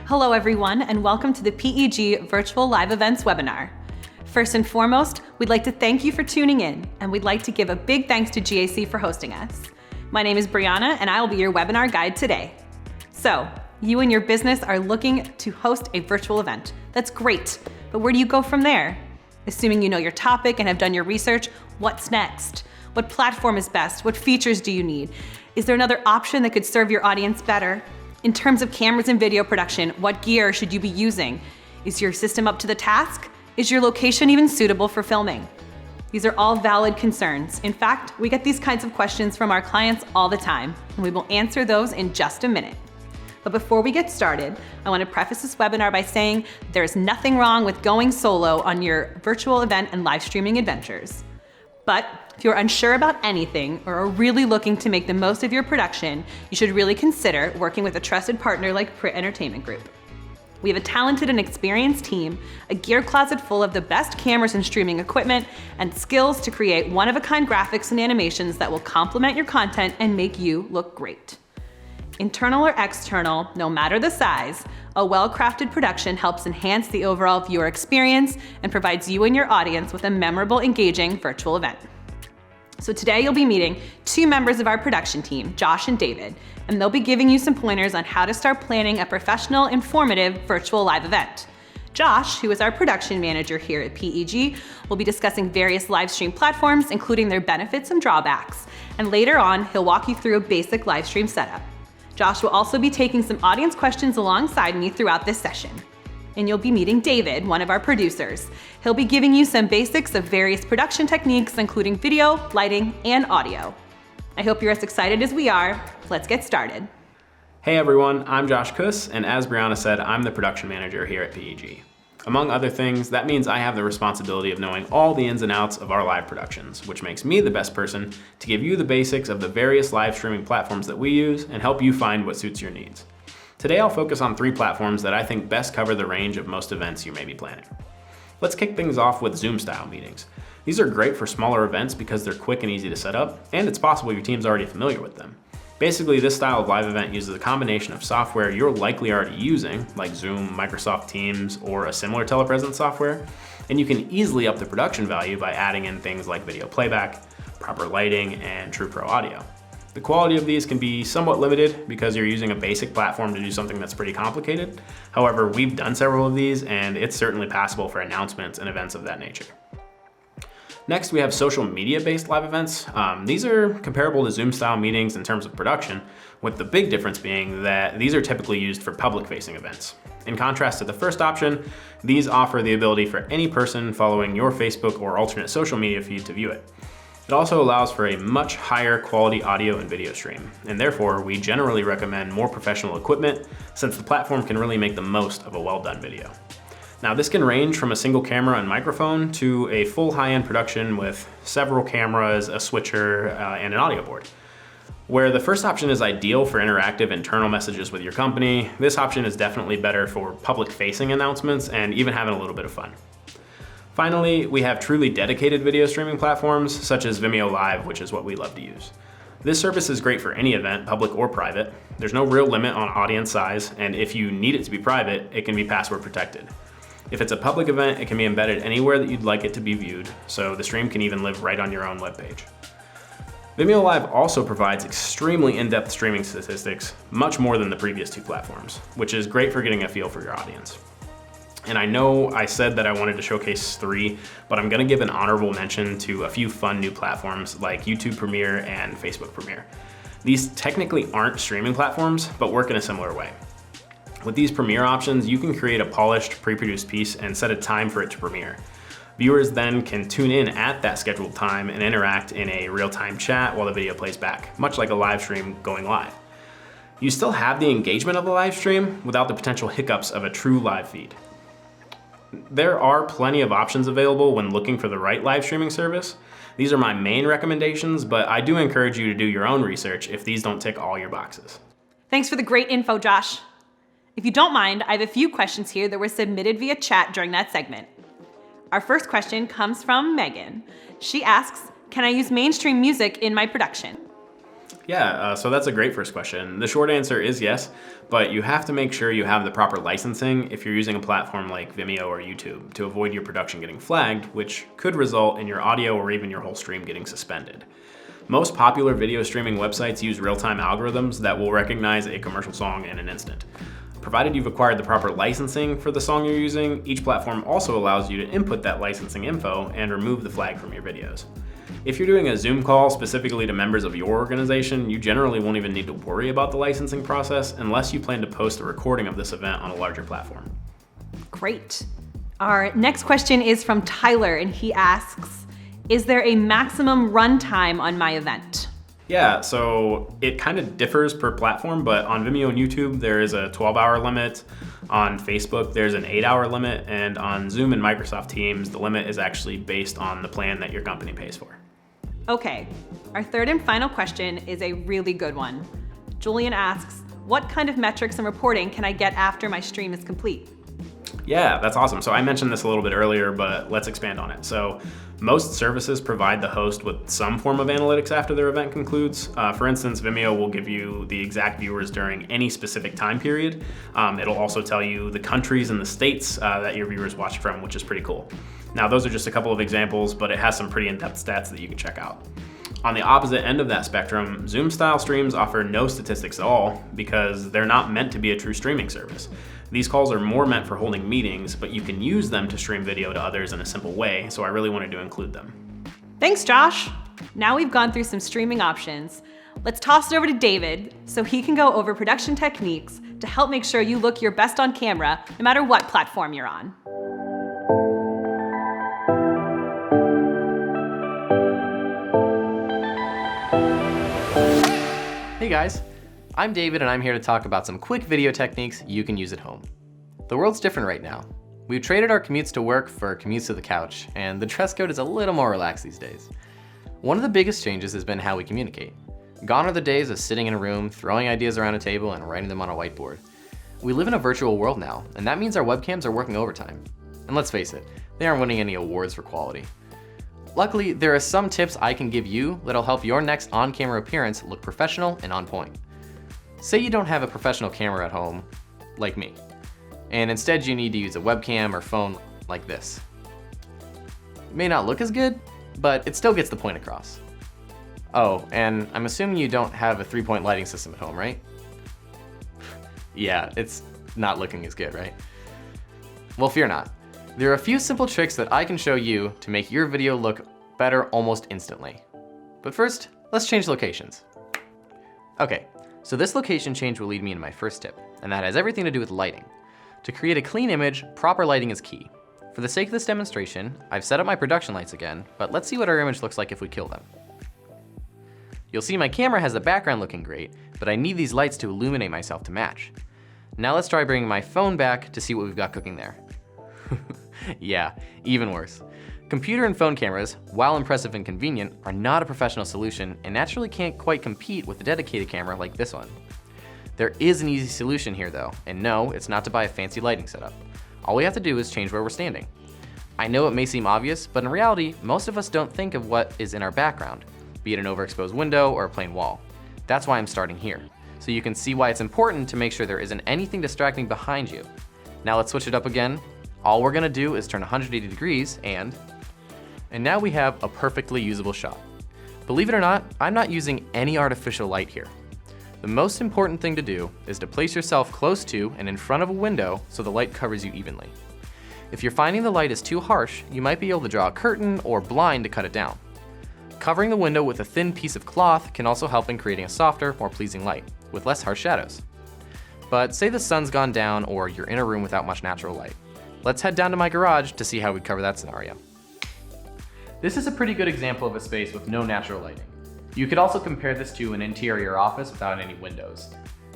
Hello everyone, and welcome to the PEG Virtual Live Events webinar. First and foremost, we'd like to thank you for tuning in, and we'd like to give a big thanks to GAC for hosting us. My name is Brianna, and I will be your webinar guide today. So, you and your business are looking to host a virtual event. That's great, but where do you go from there? Assuming you know your topic and have done your research, what's next? What platform is best? What features do you need? Is there another option that could serve your audience better? In terms of cameras and video production, what gear should you be using? Is your system up to the task? Is your location even suitable for filming? These are all valid concerns. In fact, we get these kinds of questions from our clients all the time, and we will answer those in just a minute. But before we get started, I want to preface this webinar by saying there's nothing wrong with going solo on your virtual event and live streaming adventures. But if you're unsure about anything or are really looking to make the most of your production, you should really consider working with a trusted partner like Prit Entertainment Group. We have a talented and experienced team, a gear closet full of the best cameras and streaming equipment, and skills to create one-of-a-kind graphics and animations that will complement your content and make you look great. Internal or external, no matter the size, a well-crafted production helps enhance the overall viewer experience and provides you and your audience with a memorable, engaging virtual event. So today you'll be meeting two members of our production team, Josh and David, and they'll be giving you some pointers on how to start planning a professional, informative virtual live event. Josh, who is our production manager here at PEG, will be discussing various live stream platforms, including their benefits and drawbacks. And later on, he'll walk you through a basic live stream setup. Josh will also be taking some audience questions alongside me throughout this session. And you'll be meeting David, one of our producers. He'll be giving you some basics of various production techniques, including video, lighting, and audio. I hope you're as excited as we are. Let's get started. Hey everyone, I'm Josh Kuss, and as Brianna said, I'm the production manager here at PEG. Among other things, that means I have the responsibility of knowing all the ins and outs of our live productions, which makes me the best person to give you the basics of the various live streaming platforms that we use and help you find what suits your needs. Today I'll focus on 3 platforms that I think best cover the range of most events you may be planning. Let's kick things off with Zoom-style meetings. These are great for smaller events because they're quick and easy to set up, and it's possible your team's already familiar with them. Basically, this style of live event uses a combination of software you're likely already using, like Zoom, Microsoft Teams, or a similar telepresence software, and you can easily up the production value by adding in things like video playback, proper lighting, and True Pro audio. The quality of these can be somewhat limited because you're using a basic platform to do something that's pretty complicated. However, we've done several of these, and it's certainly passable for announcements and events of that nature. Next, we have social media-based live events. These are comparable to Zoom-style meetings in terms of production, with the big difference being that these are typically used for public-facing events. In contrast to the first option, these offer the ability for any person following your Facebook or alternate social media feed to view it. It also allows for a much higher quality audio and video stream, and therefore we generally recommend more professional equipment since the platform can really make the most of a well-done video. Now this can range from a single camera and microphone to a full high-end production with several cameras, a switcher, and an audio board. Where the first option is ideal for interactive internal messages with your company, this option is definitely better for public-facing announcements and even having a little bit of fun. Finally, we have truly dedicated video streaming platforms such as Vimeo Live, which is what we love to use. This service is great for any event, public or private. There's no real limit on audience size, and if you need it to be private, it can be password protected. If it's a public event, it can be embedded anywhere that you'd like it to be viewed, so the stream can even live right on your own webpage. Vimeo Live also provides extremely in-depth streaming statistics, much more than the previous 2 platforms, which is great for getting a feel for your audience. And I know I said that I wanted to showcase 3, but I'm gonna give an honorable mention to a few fun new platforms like YouTube Premiere and Facebook Premiere. These technically aren't streaming platforms, but work in a similar way. With these Premiere options, you can create a polished, pre-produced piece and set a time for it to premiere. Viewers then can tune in at that scheduled time and interact in a real-time chat while the video plays back, much like a live stream going live. You still have the engagement of the live stream without the potential hiccups of a true live feed. There are plenty of options available when looking for the right live streaming service. These are my main recommendations, but I do encourage you to do your own research if these don't tick all your boxes. Thanks for the great info, Josh. If you don't mind, I have a few questions here that were submitted via chat during that segment. Our first question comes from Megan. She asks, can I use mainstream music in my production? Yeah, so that's a great first question. The short answer is yes, but you have to make sure you have the proper licensing if you're using a platform like Vimeo or YouTube to avoid your production getting flagged, which could result in your audio or even your whole stream getting suspended. Most popular video streaming websites use real-time algorithms that will recognize a commercial song in an instant. Provided you've acquired the proper licensing for the song you're using, each platform also allows you to input that licensing info and remove the flag from your videos. If you're doing a Zoom call specifically to members of your organization, you generally won't even need to worry about the licensing process unless you plan to post a recording of this event on a larger platform. Great. Our next question is from Tyler, and he asks, is there a maximum runtime on my event? Yeah, so it kind of differs per platform, but on Vimeo and YouTube, there is a 12-hour limit. On Facebook, there's an 8-hour limit, and on Zoom and Microsoft Teams, the limit is actually based on the plan that your company pays for. Okay, our third and final question is a really good one. Julian asks, what kind of metrics and reporting can I get after my stream is complete? Yeah, that's awesome. So I mentioned this a little bit earlier, but let's expand on it. So most services provide the host with some form of analytics after their event concludes. For instance, Vimeo will give you the exact viewers during any specific time period. It'll also tell you the countries and the states that your viewers watched from, which is pretty cool. Now, those are just a couple of examples, but it has some pretty in-depth stats that you can check out. On the opposite end of that spectrum, Zoom-style streams offer no statistics at all because they're not meant to be a true streaming service. These calls are more meant for holding meetings, but you can use them to stream video to others in a simple way, so I really wanted to include them. Thanks, Josh. Now we've gone through some streaming options. Let's toss it over to David so he can go over production techniques to help make sure you look your best on camera, no matter what platform you're on. Hey guys, I'm David and I'm here to talk about some quick video techniques you can use at home. The world's different right now. We've traded our commutes to work for commutes to the couch, and the dress code is a little more relaxed these days. One of the biggest changes has been how we communicate. Gone are the days of sitting in a room, throwing ideas around a table, and writing them on a whiteboard. We live in a virtual world now, and that means our webcams are working overtime. And let's face it, they aren't winning any awards for quality. Luckily, there are some tips I can give you that'll help your next on-camera appearance look professional and on point. Say you don't have a professional camera at home, like me, and instead you need to use a webcam or phone like this. It may not look as good, but it still gets the point across. Oh, and I'm assuming you don't have a 3-point lighting system at home, right? Yeah, it's not looking as good, right? Well, fear not. There are a few simple tricks that I can show you to make your video look better almost instantly. But first, let's change locations. Okay, so this location change will lead me into my first tip, and that has everything to do with lighting. To create a clean image, proper lighting is key. For the sake of this demonstration, I've set up my production lights again, but let's see what our image looks like if we kill them. You'll see my camera has the background looking great, but I need these lights to illuminate myself to match. Now let's try bringing my phone back to see what we've got cooking there. Yeah, even worse. Computer and phone cameras, while impressive and convenient, are not a professional solution and naturally can't quite compete with a dedicated camera like this one. There is an easy solution here though, and no, it's not to buy a fancy lighting setup. All we have to do is change where we're standing. I know it may seem obvious, but in reality, most of us don't think of what is in our background, be it an overexposed window or a plain wall. That's why I'm starting here, so you can see why it's important to make sure there isn't anything distracting behind you. Now let's switch it up again. All we're gonna do is turn 180 degrees and now we have a perfectly usable shot. Believe it or not, I'm not using any artificial light here. The most important thing to do is to place yourself close to and in front of a window so the light covers you evenly. If you're finding the light is too harsh, you might be able to draw a curtain or blind to cut it down. Covering the window with a thin piece of cloth can also help in creating a softer, more pleasing light, with less harsh shadows. But say the sun's gone down or you're in a room without much natural light. Let's head down to my garage to see how we'd cover that scenario. This is a pretty good example of a space with no natural lighting. You could also compare this to an interior office without any windows.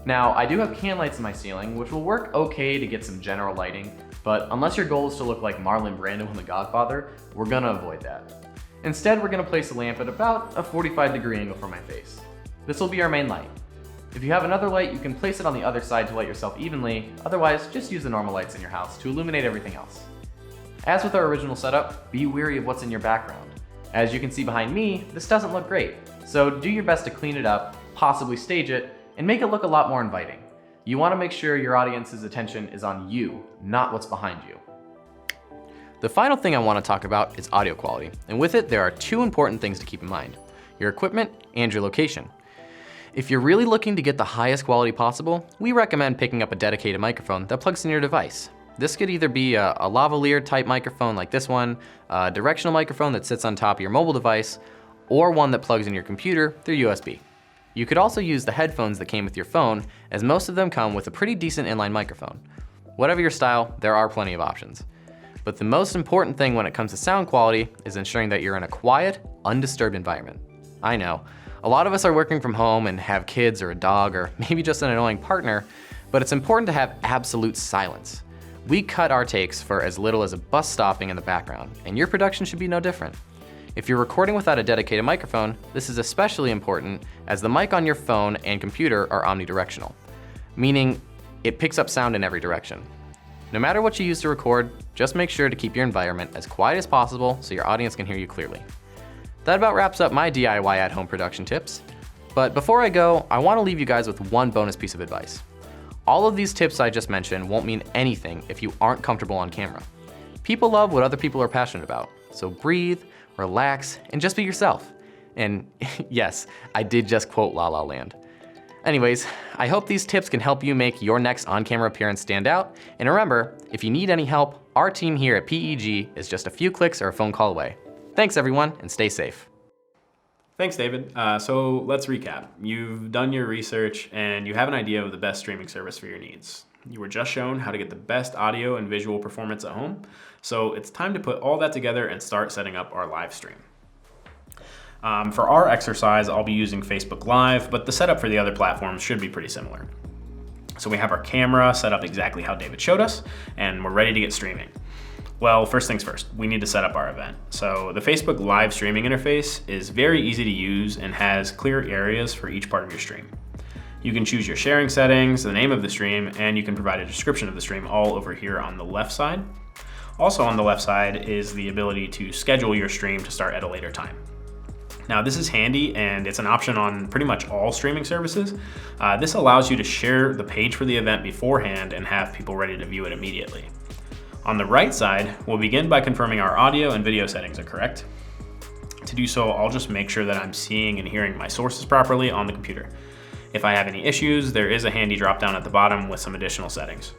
Now, I do have can lights in my ceiling, which will work okay to get some general lighting, but unless your goal is to look like Marlon Brando in The Godfather, we're gonna avoid that. Instead, we're gonna place a lamp at about a 45-degree angle from my face. This will be our main light. If you have another light, you can place it on the other side to light yourself evenly, otherwise just use the normal lights in your house to illuminate everything else. As with our original setup, be wary of what's in your background. As you can see behind me, this doesn't look great, so do your best to clean it up, possibly stage it, and make it look a lot more inviting. You want to make sure your audience's attention is on you, not what's behind you. The final thing I want to talk about is audio quality, and with it there are two important things to keep in mind: your equipment and your location. If you're really looking to get the highest quality possible, we recommend picking up a dedicated microphone that plugs in your device. This could either be a lavalier type microphone like this one, a directional microphone that sits on top of your mobile device, or one that plugs in your computer through USB. You could also use the headphones that came with your phone, as most of them come with a pretty decent inline microphone. Whatever your style, there are plenty of options. But the most important thing when it comes to sound quality is ensuring that you're in a quiet, undisturbed environment. I know, a lot of us are working from home and have kids or a dog or maybe just an annoying partner, but it's important to have absolute silence. We cut our takes for as little as a bus stopping in the background, and your production should be no different. If you're recording without a dedicated microphone, this is especially important as the mic on your phone and computer are omnidirectional, meaning it picks up sound in every direction. No matter what you use to record, just make sure to keep your environment as quiet as possible so your audience can hear you clearly. That about wraps up my DIY at-home production tips. But before I go, I want to leave you guys with one bonus piece of advice. All of these tips I just mentioned won't mean anything if you aren't comfortable on camera. People love what other people are passionate about, so breathe, relax, and just be yourself. And yes, I did just quote La La Land. Anyways, I hope these tips can help you make your next on-camera appearance stand out. And remember, if you need any help, our team here at PEG is just a few clicks or a phone call away. Thanks everyone, and stay safe. Thanks, David. So let's recap. You've done your research and you have an idea of the best streaming service for your needs. You were just shown how to get the best audio and visual performance at home. So it's time to put all that together and start setting up our live stream. For our exercise, I'll be using Facebook Live, but the setup for the other platforms should be pretty similar. So we have our camera set up exactly how David showed us, and we're ready to get streaming. Well, first things first, we need to set up our event. So the Facebook Live streaming interface is very easy to use and has clear areas for each part of your stream. You can choose your sharing settings, the name of the stream, and you can provide a description of the stream all over here on the left side. Also on the left side is the ability to schedule your stream to start at a later time. Now this is handy and it's an option on pretty much all streaming services. This allows you to share the page for the event beforehand and have people ready to view it immediately. On the right side, we'll begin by confirming our audio and video settings are correct. To do so, I'll just make sure that I'm seeing and hearing my sources properly on the computer. If I have any issues, there is a handy drop down at the bottom with some additional settings.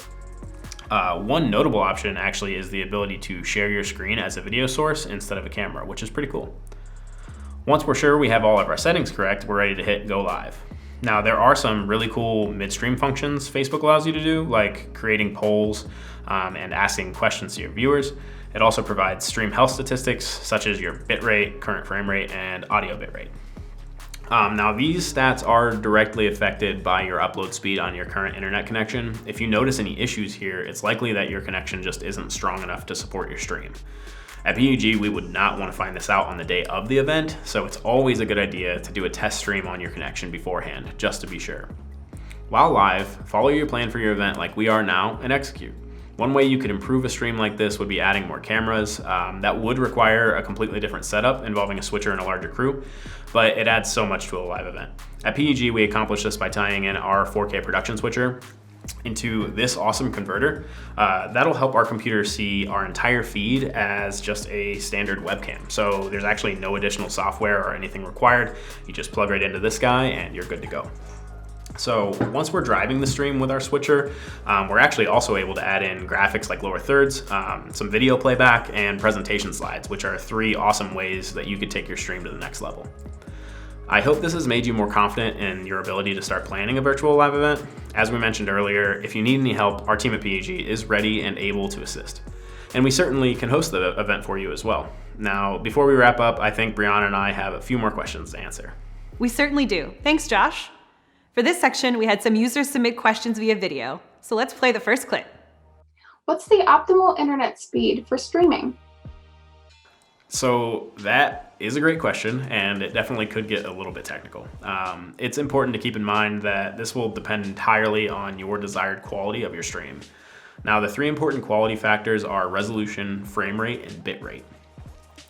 One notable option actually is the ability to share your screen as a video source instead of a camera, which is pretty cool. Once we're sure we have all of our settings correct, we're ready to hit go live. Now there are some really cool midstream functions Facebook allows you to do, like creating polls and asking questions to your viewers. It also provides stream health statistics such as your bitrate, current frame rate, and audio bitrate. Now these stats are directly affected by your upload speed on your current internet connection. If you notice any issues here, it's likely that your connection just isn't strong enough to support your stream. At PEG, we would not want to find this out on the day of the event, so it's always a good idea to do a test stream on your connection beforehand, just to be sure. While live, follow your plan for your event like we are now and execute. One way you could improve a stream like this would be adding more cameras. That would require a completely different setup involving a switcher and a larger crew, but it adds so much to a live event. At PEG, we accomplish this by tying in our 4K production switcher into this awesome converter. That'll help our computer see our entire feed as just a standard webcam. So there's actually no additional software or anything required. You just plug right into this guy and you're good to go. So once we're driving the stream with our switcher, we're actually also able to add in graphics like lower thirds, some video playback, and presentation slides, which are 3 awesome ways that you could take your stream to the next level. I hope this has made you more confident in your ability to start planning a virtual live event. As we mentioned earlier, if you need any help, our team at PEG is ready and able to assist. And we certainly can host the event for you as well. Now, before we wrap up, I think Brianna and I have a few more questions to answer. We certainly do. Thanks, Josh. For this section, we had some users submit questions via video. So let's play the first clip. What's the optimal internet speed for streaming? So that is a great question, and it definitely could get a little bit technical. It's important to keep in mind that this will depend entirely on your desired quality of your stream. Now, the 3 important quality factors are resolution, frame rate, and bit rate.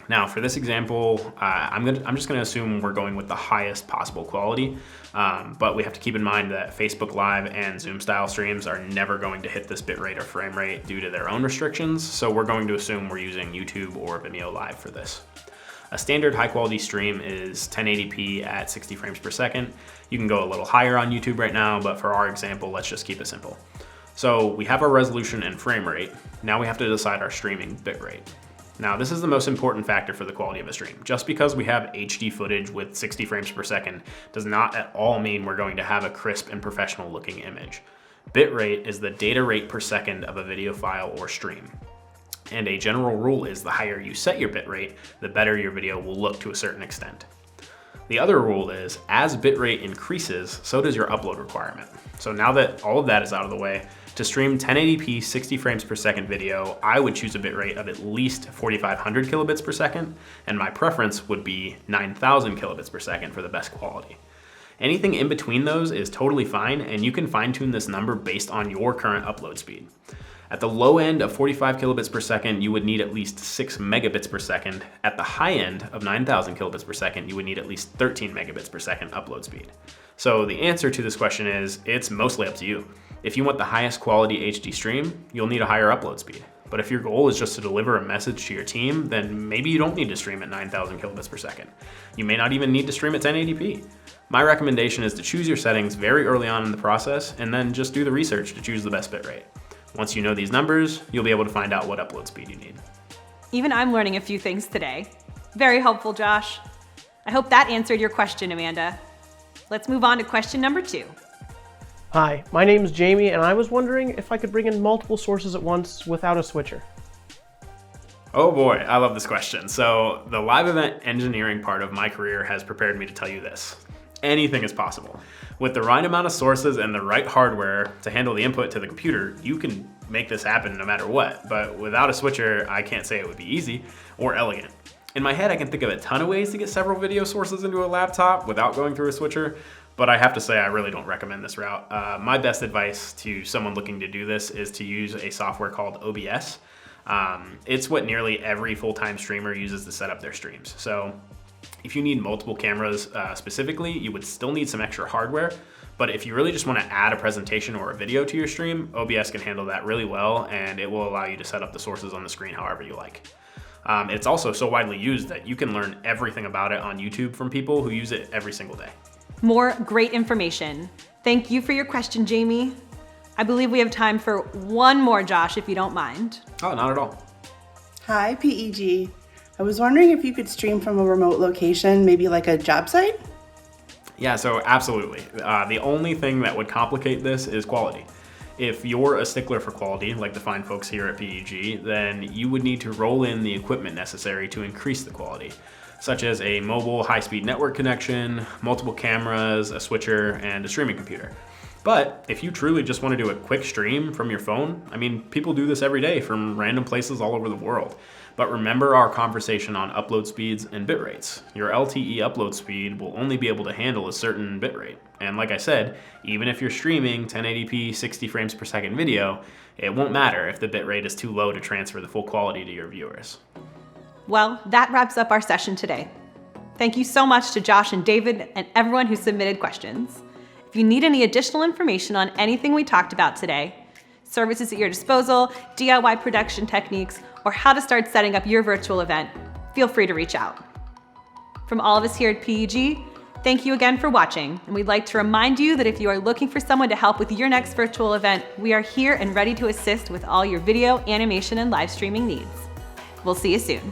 Now for this example, I'm just gonna assume we're going with the highest possible quality, but we have to keep in mind that Facebook Live and Zoom style streams are never going to hit this bitrate or frame rate due to their own restrictions, so we're going to assume we're using YouTube or Vimeo Live for this. A standard high quality stream is 1080p at 60 frames per second. You can go a little higher on YouTube right now, but for our example, let's just keep it simple. So we have our resolution and frame rate. Now we have to decide our streaming bitrate. Now this is the most important factor for the quality of a stream. Just because we have HD footage with 60 frames per second does not at all mean we're going to have a crisp and professional looking image. Bitrate is the data rate per second of a video file or stream. And a general rule is the higher you set your bitrate, the better your video will look to a certain extent. The other rule is, as bitrate increases, so does your upload requirement. So now that all of that is out of the way, to stream 1080p 60 frames per second video, I would choose a bitrate of at least 4500 kilobits per second, and my preference would be 9000 kilobits per second for the best quality. Anything in between those is totally fine, and you can fine tune this number based on your current upload speed. At the low end of 45 kilobits per second, you would need at least 6 megabits per second. At the high end of 9000 kilobits per second, you would need at least 13 megabits per second upload speed. So the answer to this question is, it's mostly up to you. If you want the highest quality HD stream, you'll need a higher upload speed. But if your goal is just to deliver a message to your team, then maybe you don't need to stream at 9000 kilobits per second. You may not even need to stream at 1080p. My recommendation is to choose your settings very early on in the process and then just do the research to choose the best bitrate. Once you know these numbers, you'll be able to find out what upload speed you need. Even I'm learning a few things today. Very helpful, Josh. I hope that answered your question, Amanda. Let's move on to question number 2. Hi, my name is Jamie, and I was wondering if I could bring in multiple sources at once without a switcher. Oh boy, I love this question. So the live event engineering part of my career has prepared me to tell you this. Anything is possible. With the right amount of sources and the right hardware to handle the input to the computer, you can make this happen no matter what. But without a switcher, I can't say it would be easy or elegant. In my head, I can think of a ton of ways to get several video sources into a laptop without going through a switcher, but I have to say I really don't recommend this route. My best advice to someone looking to do this is to use a software called OBS. It's what nearly every full-time streamer uses to set up their streams. So if you need multiple cameras specifically, you would still need some extra hardware. But if you really just want to add a presentation or a video to your stream, OBS can handle that really well, and it will allow you to set up the sources on the screen however you like. It's also so widely used that you can learn everything about it on YouTube from people who use it every single day. More great information. Thank you for your question, Jamie. I believe we have time for one more, Josh, if you don't mind. Oh, not at all. Hi, PEG. I was wondering if you could stream from a remote location, maybe like a job site? Yeah, so absolutely. The only thing that would complicate this is quality. If you're a stickler for quality, like the fine folks here at PEG, then you would need to roll in the equipment necessary to increase the quality, such as a mobile high-speed network connection, multiple cameras, a switcher, and a streaming computer. But if you truly just want to do a quick stream from your phone, I mean, people do this every day from random places all over the world. But remember our conversation on upload speeds and bit rates. Your LTE upload speed will only be able to handle a certain bit rate. And like I said, even if you're streaming 1080p 60 frames per second video, it won't matter if the bit rate is too low to transfer the full quality to your viewers. Well, that wraps up our session today. Thank you so much to Josh and David and everyone who submitted questions. If you need any additional information on anything we talked about today, services at your disposal, DIY production techniques, or how to start setting up your virtual event, feel free to reach out. From all of us here at PEG, thank you again for watching, and we'd like to remind you that if you are looking for someone to help with your next virtual event, we are here and ready to assist with all your video, animation, and live streaming needs. We'll see you soon.